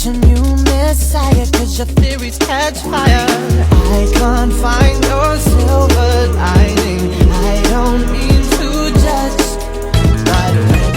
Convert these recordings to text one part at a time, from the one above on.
such a new messiah, cause your theories catch fire. I can't find your silver lining. I don't mean to judge right away.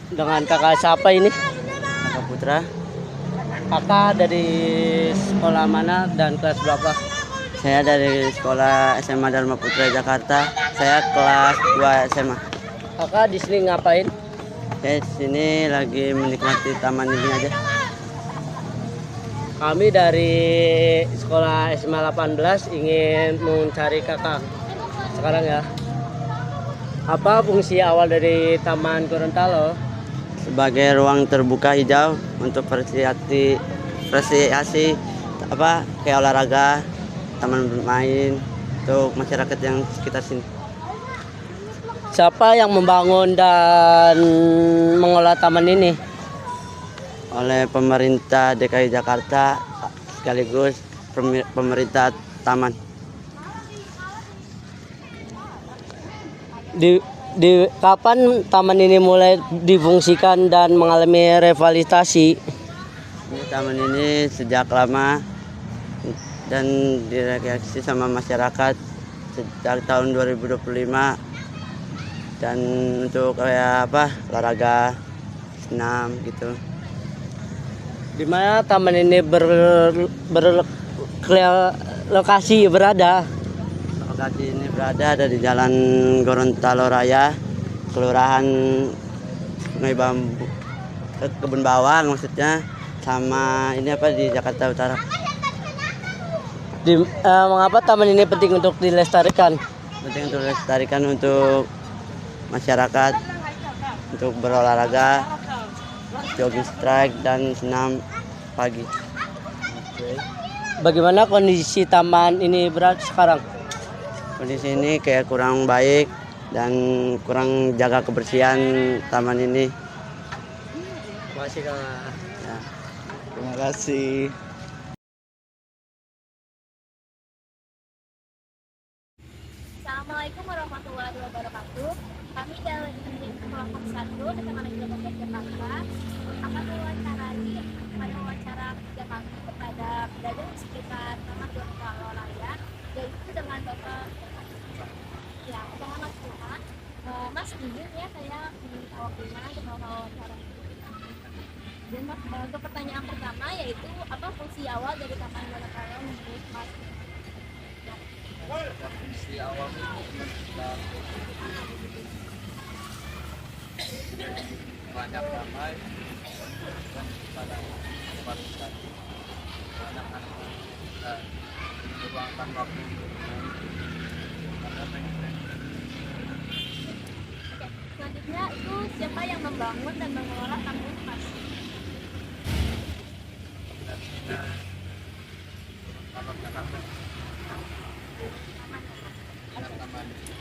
Dengan kakak siapa ini? Kakak Putra. Kakak dari sekolah mana dan kelas berapa? Saya dari sekolah SMA Dharma Putra Jakarta. Saya kelas 2 SMA. Kakak di sini ngapain? Saya di sini lagi menikmati taman ini aja. Kami dari sekolah SMA 18 ingin mencari kakak sekarang ya. Apa fungsi awal dari Taman Gorontalo? Sebagai ruang terbuka hijau untuk apresiasi kayak olahraga, taman bermain untuk masyarakat yang sekitar sini. Siapa yang membangun dan mengelola taman ini? Oleh pemerintah DKI Jakarta sekaligus pemerintah taman. Di kapan taman ini mulai difungsikan dan mengalami revitalisasi? Taman ini sejak lama dan direkreasi sama masyarakat sejak tahun 2025, dan untuk kayak olahraga, senam gitu. Di mana taman ini berlokasi berada? Lokasi ini berada di Jalan Gorontalo Raya, Kelurahan Sungai Bambu, Kebun Bawang maksudnya, sama ini di Jakarta Utara. Mengapa taman ini penting untuk dilestarikan? Penting untuk dilestarikan untuk masyarakat, untuk berolahraga, jogging track dan senam pagi. Bagaimana kondisi taman ini sekarang? Kondisi ini kayak kurang baik dan kurang jaga kebersihan taman ini. Terima kasih Kak. Ya. Terima kasih. Assalamualaikum warahmatullahi wabarakatuh. Kami dari kelompok 1 SMA Negeri Depok Jakarta akan mewawancarai wawancara ketiga kami kepada pedagang di sekitar Taman Gorontalo Raya, yaitu dengan Bapak. Ya, Muhammad Tuhan. Mas izin ya, saya minta waktunya untuk wawancara. Dan Mas, ke pertanyaan pertama, yaitu apa fungsi awal dari Taman Gorontalo menurut Mas? Fungsi awal banyak ramai dan pada pariwisata anak-anak kita meluangkan waktu Selanjutnya itu siapa yang membangun dan mengelola taman Mas?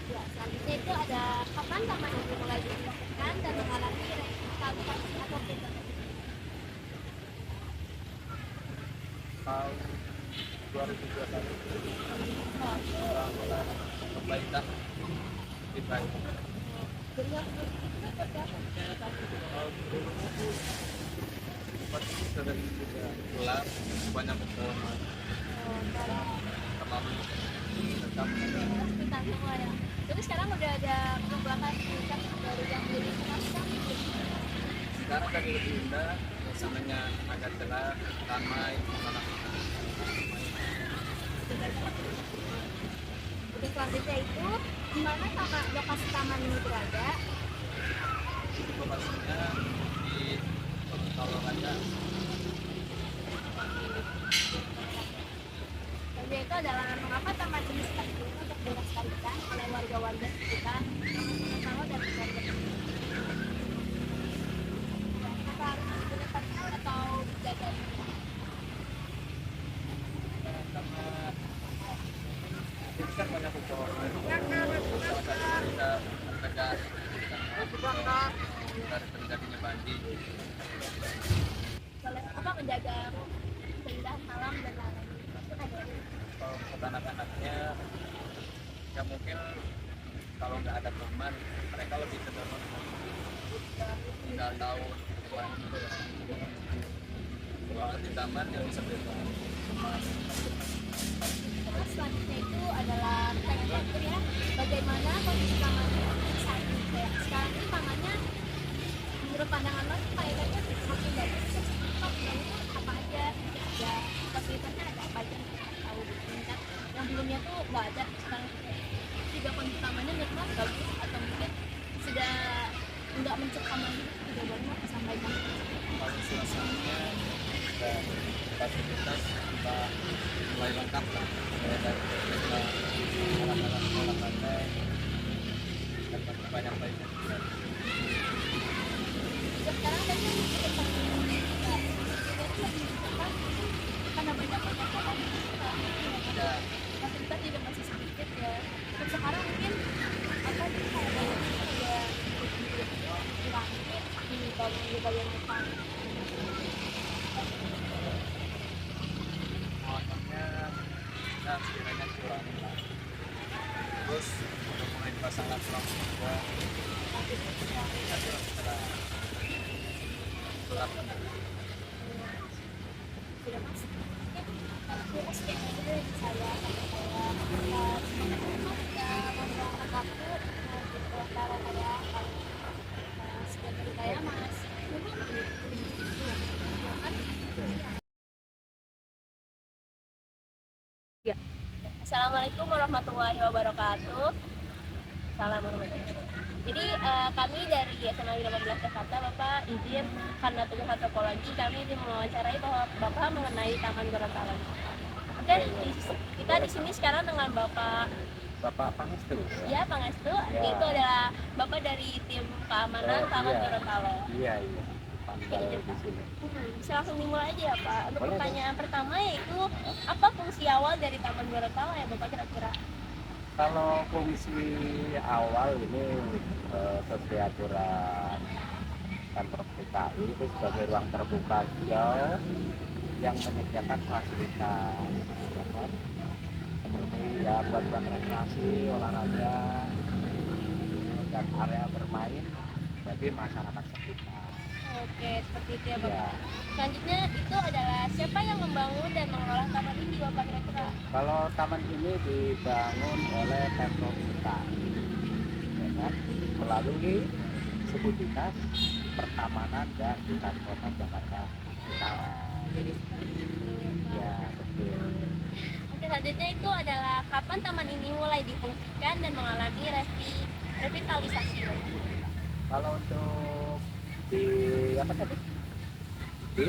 Ya, selanjutnya itu ada kapan taman ini mulai difungsikan dan mengalami revitalisasi atau perbaikan? tahun 2021 mulai perbaikan lebih baik. Jadi yang seperti apa? Pasti sering juga gelap, banyak pepohonan, terlalu dekat. Kita semua ya. Tapi sekarang udah ada perubahan tingkat dari yang jadi semacam Sekarang kan lebih indah, suasananya agak cerah, ramai, anak-anak Oke, selanjutnya itu di mana sama lokasi taman ini berada? itu lokasinya di Gorontalo Raya. Dan itu adalah mengapa taman ini seperti ini untuk dilestarikan oleh warga-warga sekitar Gorontalo dan keluarga. Apa harus dilestarikan atau dijaga? Karena ini kan banyak pepohonan, salah satu bisa mencegah dari terjadinya banjir. Oleh apa menjaga keindahan alam dan lain-lain itu ada. Kalau untuk anak-anaknya ya mungkin kalau nggak ada teman mereka lebih cenderung nggak tahu kalau di taman yang bisa bebas. Terus selanjutnya itu adalah pertanyaan terakhir ya, bagaimana kondisi taman saat ini? Kayak sekarang ini tamannya menurut pandangan lo kayaknya makin bagus. Apa aja ya, fasilitasnya ada apa aja tahu meningkat yang dulunya tuh nggak ada, sekarang juga kondisi tamannya menurut lo bagus atau mungkin sudah nggak mencekam lagi, sudah banyak sampaikan. Kalau suasananya dan fasilitas kita mulai lengkap lah, mulai dari kita anak-anak sekolah pantai dan banyak lainnya. Sekarang kan kita karena banyak orang Ya, fasilitas juga masih sedikit ya. Dan sekarang mungkin apa sih kayak kurangi di bagian depan. awalnya kita sekiranya kurangin lah. Terus udah mulai dipasang lampu juga. Kita kira-kira gelap. Sudah masuk. Aku aspek itu dari saya waktu antara saya sekian dari saya mas. Assalamualaikum warahmatullahi wabarakatuh. Salam warahmatullahi. Jadi kami dari SMA 15 Jakarta, Bapak izin karena tugas antropologi kami ingin mewawancarai bahwa Bapak mengenai Taman Gorontalo. Oke, kita di sini sekarang dengan Bapak Pangestu. ya Pangestu, yaitu adalah Bapak dari tim keamanan Taman Gorontalo. Iya. Pantau di sini. Bisa langsung dimulai aja ya Pak. Untuk pertanyaan pertama yaitu apa fungsi awal dari Taman Gorontalo ya Bapak kira-kira? Kalau fungsi awal ini sesuai aturan Pemprov DKI itu sebagai ruang terbuka hijau yang menyediakan fasilitas seperti ya buat rekreasi, olahraga, dan area bermain bagi masyarakat sekitar. Oke, seperti itu ya Bapak. Ya. Selanjutnya itu adalah siapa yang membangun dan mengelola taman ini Bapak kira-kira? Kalau taman ini dibangun oleh Pemprov DKI ya kan? Melalui suku dinas pertamanan dan hutan kota Jakarta Utara. Jadi seperti itu Pak. Ya betul. Oke, selanjutnya itu adalah kapan taman ini mulai difungsikan dan mengalami revitalisasi? Kalau untuk di apa tadi? Di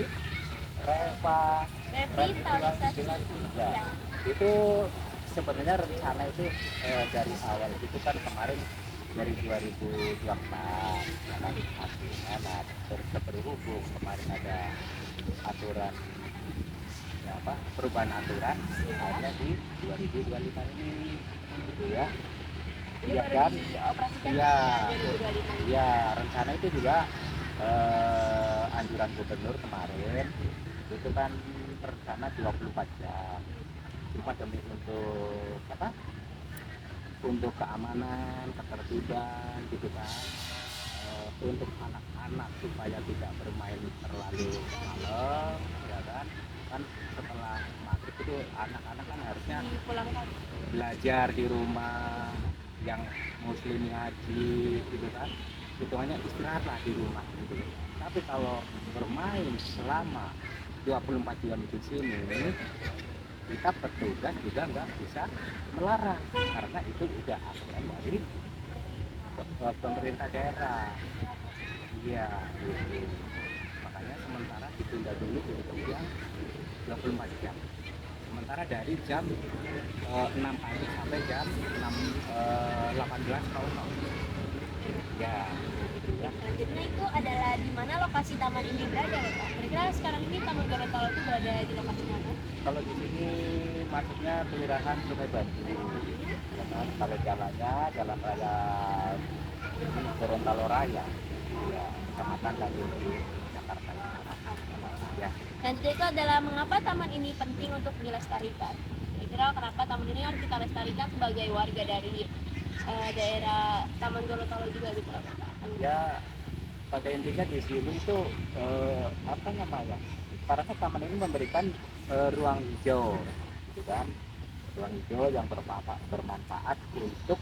Revitalisasi. ya. Itu sebenarnya rencana itu dari awal itu kan kemarin dari 2012 karena hasilnya terus berhubung kemarin ada aturan ya apa perubahan aturan akhirnya di 2025 ini gitu ya. Jadi Iya baru kan? dioperasikan Iya. di 2025. Ya, rencana itu juga anjuran gubernur kemarin itu kan rencana 24 jam. Cuma demi untuk apa? Untuk keamanan, ketertiban gitu kan. Untuk anak-anak supaya tidak bermain terlalu malam, ya kan? Kan setelah maghrib itu anak-anak kan harusnya Dipulangkan. belajar di rumah, yang muslim ngaji gitu kan, hitungannya istirahat lah di rumah gitu. Tapi kalau bermain selama 24 jam di sini, kita petugas juga nggak bisa melarang karena itu udah aturan dari pemerintah daerah. Iya gitu. Makanya sementara ditunda dulu untuk yang 24 jam. Sementara dari jam 6 pagi sampai jam 18 tahun. Ya, gitu ya. Selanjutnya itu adalah di mana lokasi taman ini berada ya Pak? Kira-kira sekarang ini Taman Gorontalo itu berada di lokasi mana? Kalau di sini maksudnya kelurahan Sungai Bantu. Ya kan? Kalau jalannya jalan raya Gorontalo Raya. Ya, Kecamatan Dagupi, Jakarta Utara. Ya. Selanjutnya itu adalah mengapa taman ini penting untuk dilestarikan. Kira-kira kenapa taman ini harus kita lestarikan sebagai warga dari daerah Taman Gorontalo juga gitu Pak? Ya, pada intinya di sini itu apa namanya? Karena taman ini memberikan ruang hijau, gitu kan? Ruang hijau yang bermanfaat untuk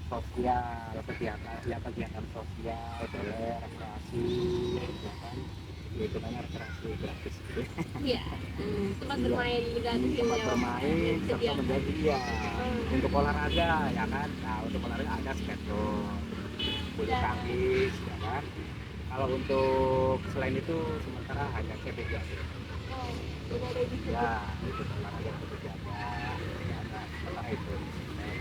sosial, kegiatan sosial, boleh rekreasi, gitu kan? Itu namanya rekreasi gratis gitu. Iya. Tempat bermain juga di sini Tempat ya, Pak? bermain serta Kegiatan. menjadi ya untuk olahraga ya kan. Nah, untuk olahraga ada skateboard, bulu tangkis ya kan. Kalau untuk selain itu sementara hanya CPJ aja. Oh, udah ada di sini. Ya, itu olahraga CPJ aja. Ya, nah, sementara itu.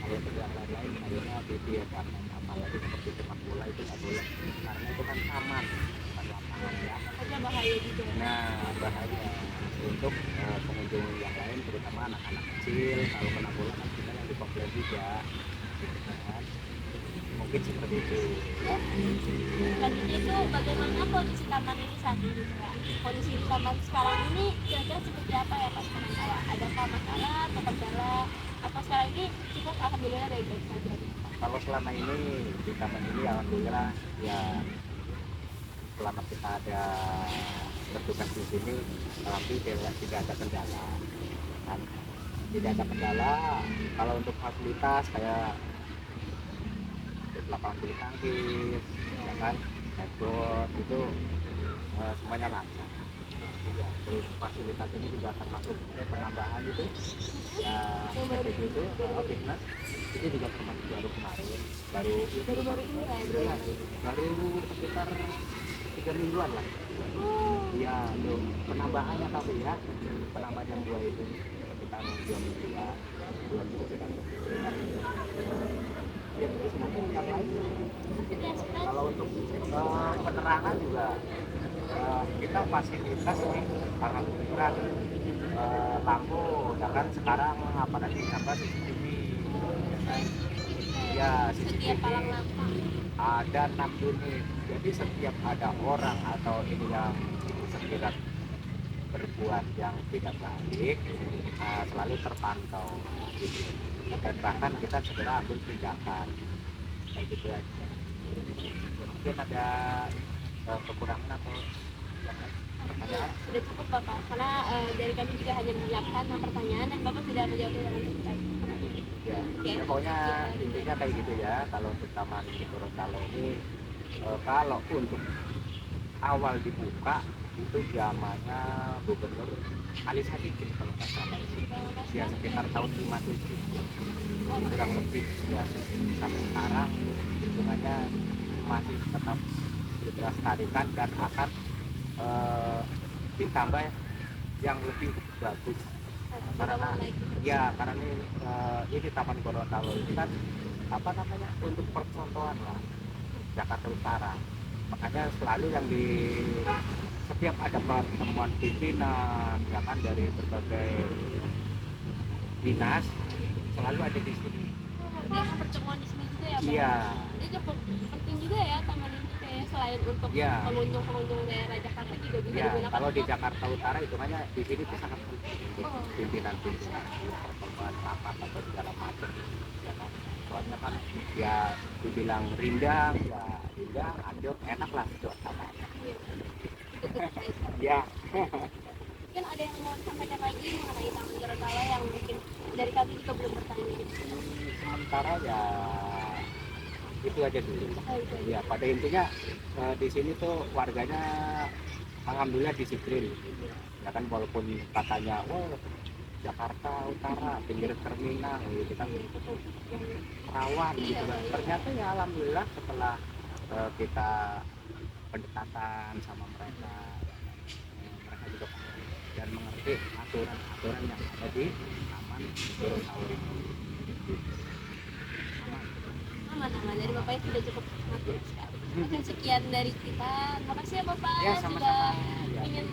Kalau untuk yang lain-lain kayaknya BB ya kan, apalagi seperti sepak bola itu nggak boleh karena itu kan taman bukan lapangan ya. Makanya bahaya juga. Nah, bahaya untuk pengunjung yang lain, terutama anak-anak kecil. Kalau kena bola kan kita yang dikomplain juga, gitu kan. Mungkin seperti itu. Selanjutnya itu bagaimana kondisi taman ini saat ini Pak? Kondisi di taman sekarang ini kira-kira seperti apa ya Pak? Sekarang adakah masalah atau kendala? Apa sekarang ini cukup alhamdulillah baik-baik saja? Kalau selama ini di taman ini alhamdulillah ya, selama kita ada bertugas di sini alhamdulillah tidak ada kendala kan, tidak ada kendala. Kalau untuk fasilitas kayak lapangan bulu tangkis ya kan, skateboard itu semuanya lancar ya. Terus fasilitas ini juga termasuk penambahan itu ya, seperti itu fitness itu juga termasuk baru kemarin, baru Baru-baru ini ya? baru sekitar 3 mingguan lah. Iya, untuk penambahannya tapi ya, penambahan yang 2 itu sekitar 2 minggu ya, 2 minggu sekitar. Ya, terus mungkin yang lain. Kalau untuk penerangan juga kita fasilitas nih karena kebetulan lampu, ya kan sekarang apalagi tambah CCTV, ya kan? Ya, Setiap CCTV palang lampu. ada 6 unit, jadi setiap ada orang atau ini yang sekiranya berbuat yang tidak baik selalu terpantau gitu. Dan bahkan kita segera ambil tindakan kayak gitu aja. Mungkin ada kekurangan atau pertanyaan? Sudah cukup Bapak, karena dari kami juga hanya menyiapkan pertanyaan dan Bapak sudah menjawabnya dengan baik. Ya, ya pokoknya intinya kayak gitu ya. Kalau untuk Taman Gorontalo ini kalau untuk awal dibuka itu zamannya Gubernur Ali Sadikin kalau nggak salah ya, sekitar tahun 57 kurang lebih ya, sampai sekarang hitungannya masih tetap dilestarikan dan akan ditambah yang lebih bagus karena ya, karena ini Taman Gorontalo ini kan apa namanya, untuk percontohan lah Jakarta Utara. Makanya selalu yang di setiap ada pertemuan pimpinan ya kan dari berbagai dinas selalu ada di sini. Dia pertemuan di sini juga ya Pak? Iya. Ini cukup penting juga ya taman ini kayak. maksudnya selain untuk Iya. pengunjung-pengunjung daerah Jakarta juga bisa Ya, digunakan kalau di untuk Jakarta Utara itu makanya di sini tuh sangat penting untuk Oh. pimpinan-pimpinan pertemuan rapat atau segala macam. Ya kan? Soalnya kan ya dibilang rindang, ya rindang, adem, enak lah suasana. Ya, mungkin ada yang mau disampaikan lagi mengenai Taman Gorontalo yang mungkin dari kami juga belum bertanya. sementara ya itu aja dulu. Oh, itu aja. Ya, pada intinya di sini tuh warganya alhamdulillah disiplin. Ya kan walaupun katanya, oh Jakarta Utara, pinggir terminal, gitu kan rawan gitu kan. Ternyata ya alhamdulillah setelah kita pendekatan sama mereka, mereka juga paham dan mengerti aturan-aturan yang ada di Taman Gorontalo ini. Aman-aman dari Bapak sudah cukup mengerti sekali. Mungkin sekian dari kita. Terima kasih ya Bapak Ya, sudah sama-sama. Ya. ingin